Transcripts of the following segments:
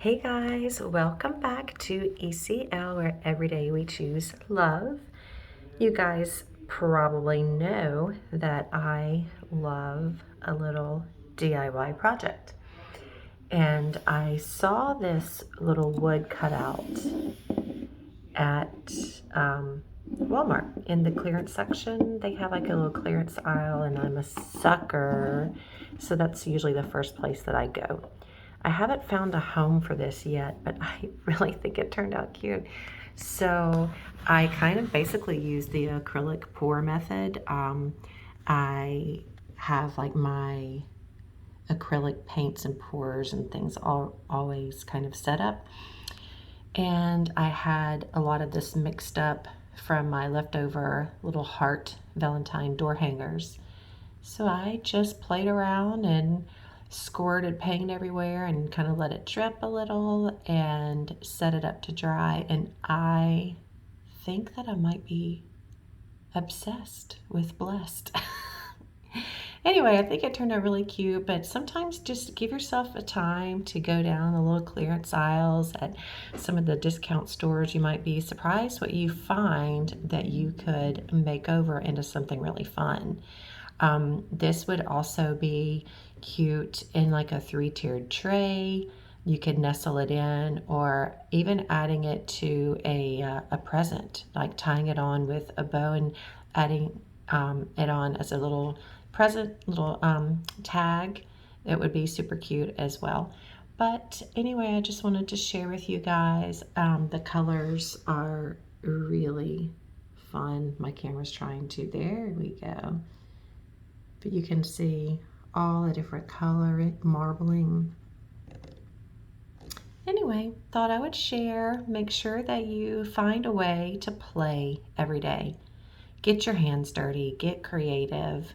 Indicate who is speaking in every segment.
Speaker 1: Hey guys, welcome back to ECL, where every day we choose love. You guys probably know that I love a little DIY project. And I saw this little wood cutout at Walmart in the clearance section. They have like a little clearance aisle, and I'm a sucker, so that's usually the first place that I go. I haven't found a home for this yet, but I really think it turned out cute. So I kind of basically use the acrylic pour method. I have like my acrylic paints and pours and things always kind of set up. And I had a lot of this mixed up from my leftover little heart Valentine door hangers. So I just played around and squirted paint everywhere and kind of let it drip a little and set it up to dry. And I think that I might be obsessed with blessed. Anyway, I think it turned out really cute, but sometimes just give yourself a time to go down the little clearance aisles at some of the discount stores. You might be surprised what you find that you could make over into something really fun. This would also be cute in like a 3-tiered tray. You could nestle it in, or even adding it to a present, like tying it on with a bow and adding it on as a little present, little tag. It would be super cute as well. But anyway, I just wanted to share with you guys. The colors are really fun. My camera's trying to. There we go. But you can see all the different color marbling. Anyway, thought I would share. Make sure that you find a way to play every day. Get your hands dirty, get creative,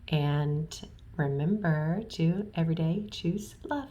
Speaker 1: and remember to every day choose love.